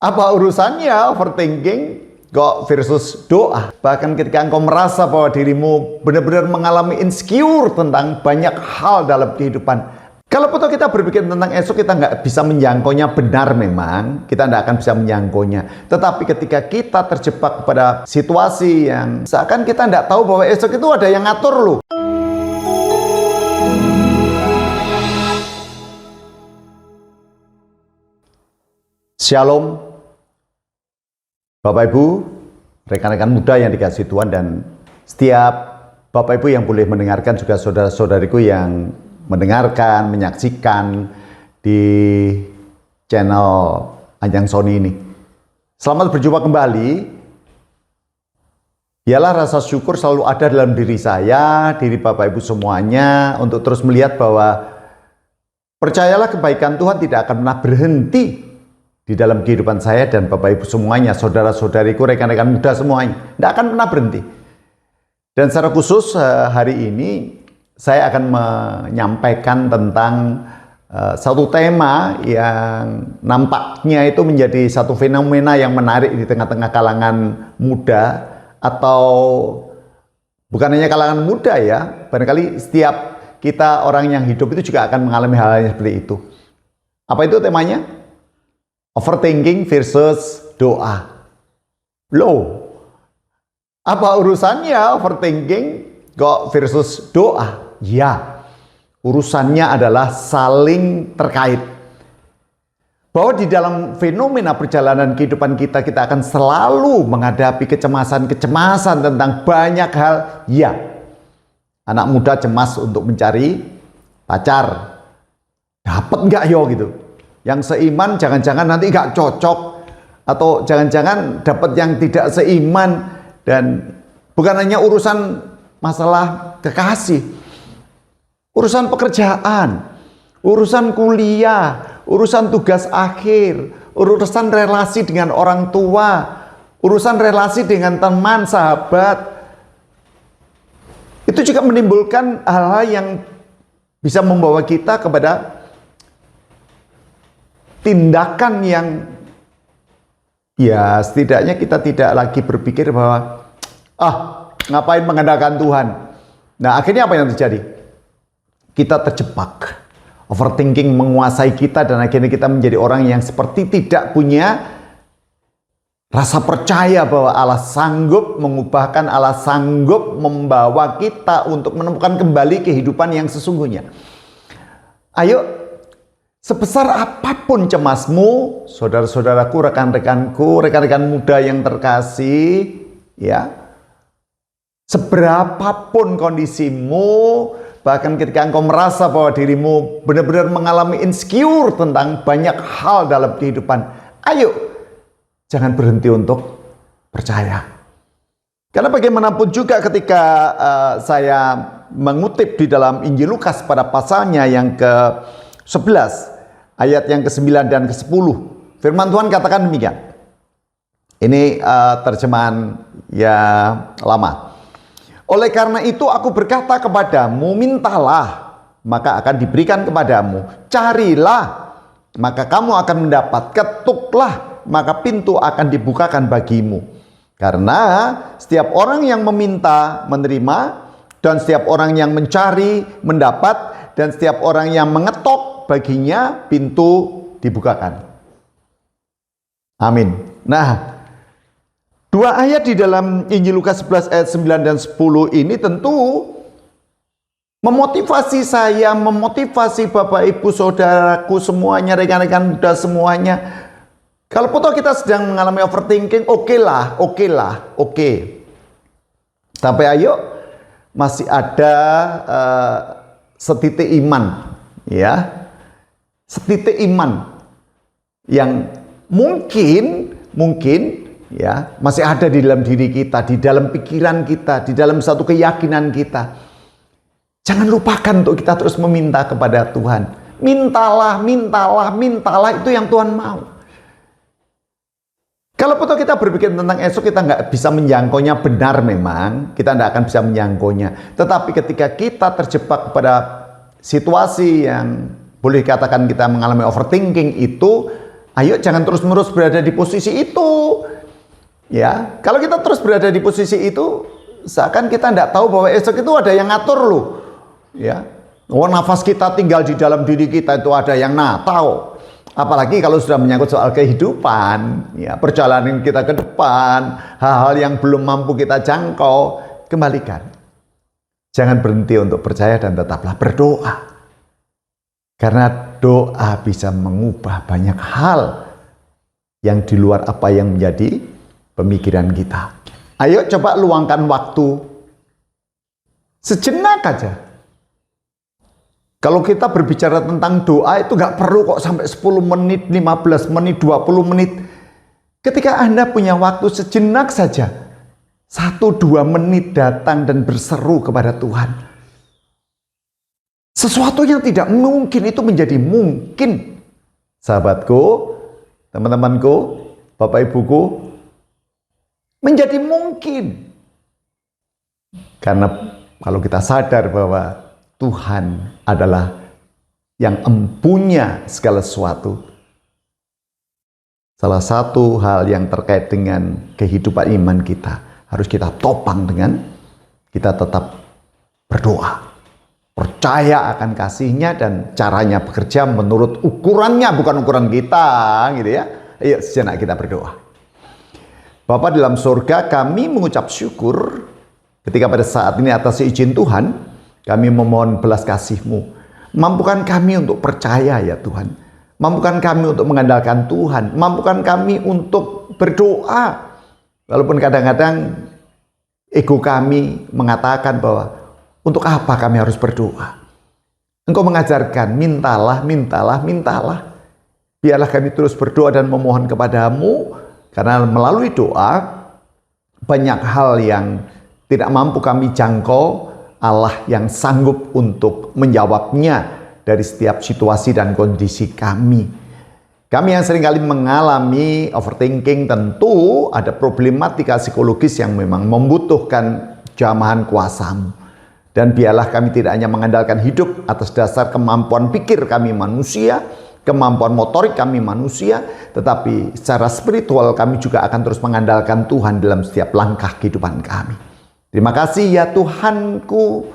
Apa urusannya overthinking kok versus doa? Bahkan ketika engkau merasa bahwa dirimu benar-benar mengalami insecure tentang banyak hal dalam kehidupan. Kalau foto kita berpikir tentang esok, kita nggak bisa menjangkaunya, benar memang. Kita nggak akan bisa menjangkaunya. Tetapi ketika kita terjebak pada situasi yang seakan kita nggak tahu bahwa esok itu ada yang ngatur loh. Shalom, Bapak Ibu, rekan-rekan muda yang dikasihi Tuhan, dan setiap Bapak Ibu yang boleh mendengarkan, juga saudara-saudariku yang mendengarkan, menyaksikan di channel Anjang Sony ini. Selamat berjumpa kembali. Biarlah rasa syukur selalu ada dalam diri saya, diri Bapak Ibu semuanya, untuk terus melihat bahwa percayalah kebaikan Tuhan tidak akan pernah berhenti di dalam kehidupan saya dan Bapak Ibu semuanya, saudara-saudariku, rekan-rekan muda semuanya. Tidak akan pernah berhenti. Dan secara khusus hari ini saya akan menyampaikan tentang satu tema yang nampaknya itu menjadi satu fenomena yang menarik di tengah-tengah kalangan muda, atau bukan hanya kalangan muda ya, barangkali setiap kita orang yang hidup itu juga akan mengalami hal yang seperti itu. Apa itu temanya? Overthinking versus doa. Loh, apa urusannya overthinking kok versus doa? Ya, urusannya adalah saling terkait. Bahwa di dalam fenomena perjalanan kehidupan kita, kita akan selalu menghadapi kecemasan-kecemasan tentang banyak hal. Ya, anak muda cemas untuk mencari pacar. Dapat nggak yo gitu? Yang seiman jangan-jangan nanti nggak cocok, atau jangan-jangan dapat yang tidak seiman. Dan bukan hanya urusan masalah kekasih, urusan pekerjaan, urusan kuliah, urusan tugas akhir, urusan relasi dengan orang tua, urusan relasi dengan teman, sahabat. Itu juga menimbulkan hal-hal yang bisa membawa kita kepada tindakan yang ya setidaknya kita tidak lagi berpikir bahwa ngapain mengandalkan Tuhan. Nah, akhirnya apa yang terjadi? Kita terjebak, overthinking menguasai kita, dan akhirnya kita menjadi orang yang seperti tidak punya rasa percaya bahwa Allah sanggup mengubahkan, Allah sanggup membawa kita untuk menemukan kembali kehidupan yang sesungguhnya. Ayo, sebesar apapun cemasmu, saudara-saudaraku, rekan-rekanku, rekan-rekan muda yang terkasih, ya, seberapapun kondisimu, bahkan ketika engkau merasa bahwa dirimu benar-benar mengalami insecure tentang banyak hal dalam kehidupan, ayo, jangan berhenti untuk percaya. Karena bagaimanapun juga ketika saya mengutip di dalam Injil Lukas pada pasalnya yang ke-11, ayat yang ke-9 dan ke-10, firman Tuhan katakan demikian. Ini terjemahan ya lama. Oleh karena itu aku berkata kepadamu, mintalah, maka akan diberikan kepadamu. Carilah, maka kamu akan mendapat. Ketuklah, maka pintu akan dibukakan bagimu. Karena setiap orang yang meminta menerima, dan setiap orang yang mencari mendapat, dan setiap orang yang mengetok baginya pintu dibukakan. Amin. Nah, dua ayat di dalam Injil Lukas 11 ayat 9 dan 10 ini tentu memotivasi saya, memotivasi Bapak Ibu saudaraku semuanya, rekan-rekan muda semuanya. Kalau foto kita sedang mengalami overthinking, oke. Tapi ayo, masih ada setitik iman, ya. Setitik iman yang mungkin ya masih ada di dalam diri kita, di dalam pikiran kita, di dalam satu keyakinan kita. Jangan lupakan untuk kita terus meminta kepada Tuhan. Mintalah itu yang Tuhan mau. Kalau foto kita berpikir tentang esok, kita nggak bisa menjangkaunya, benar memang. Kita nggak akan bisa menjangkaunya. Tetapi ketika kita terjebak pada situasi yang boleh dikatakan kita mengalami overthinking itu, Ayo jangan terus-menerus berada di posisi itu. Ya, kalau kita terus berada di posisi itu, seakan kita tidak tahu bahwa esok itu ada yang ngatur loh. Ya, oh, nafas kita tinggal di dalam diri kita itu ada yang tahu. Apalagi kalau sudah menyangkut soal kehidupan, ya, perjalanan kita ke depan, hal-hal yang belum mampu kita jangkau, kembalikan. Jangan berhenti untuk percaya dan tetaplah berdoa. Karena doa bisa mengubah banyak hal yang di luar apa yang menjadi pemikiran kita. Ayo coba luangkan waktu sejenak aja. Kalau kita berbicara tentang doa itu nggak perlu kok sampai 10 menit, 15 menit, 20 menit. Ketika Anda punya waktu sejenak saja, 1-2 menit datang dan berseru kepada Tuhan. Sesuatu yang tidak mungkin itu menjadi mungkin. Sahabatku, teman-temanku, Bapak Ibuku, menjadi mungkin. Karena kalau kita sadar bahwa Tuhan adalah yang empunya segala sesuatu. Salah satu hal yang terkait dengan kehidupan iman kita harus kita topang dengan kita tetap berdoa. Percaya akan kasih-Nya dan caranya bekerja menurut ukurannya, bukan ukuran kita, gitu ya. Ayo sejenak kita berdoa. Bapa dalam surga, kami mengucap syukur ketika pada saat ini atas izin Tuhan, kami memohon belas kasih-Mu. Mampukan kami untuk percaya ya Tuhan. Mampukan kami untuk mengandalkan Tuhan. Mampukan kami untuk berdoa. Walaupun kadang-kadang ego kami mengatakan bahwa untuk apa kami harus berdoa? Engkau mengajarkan, mintalah, mintalah, mintalah. Biarlah kami terus berdoa dan memohon kepadamu, karena melalui doa, banyak hal yang tidak mampu kami jangkau, Allah yang sanggup untuk menjawabnya dari setiap situasi dan kondisi kami. Kami yang seringkali mengalami overthinking, tentu ada problematika psikologis yang memang membutuhkan jamahan kuasa-Mu. Dan biarlah kami tidak hanya mengandalkan hidup atas dasar kemampuan pikir kami manusia, kemampuan motorik kami manusia, tetapi secara spiritual kami juga akan terus mengandalkan Tuhan dalam setiap langkah kehidupan kami. Terima kasih ya Tuhanku.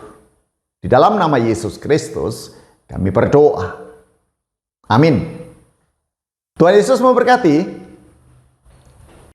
Di dalam nama Yesus Kristus kami berdoa. Amin. Tuhan Yesus memberkati.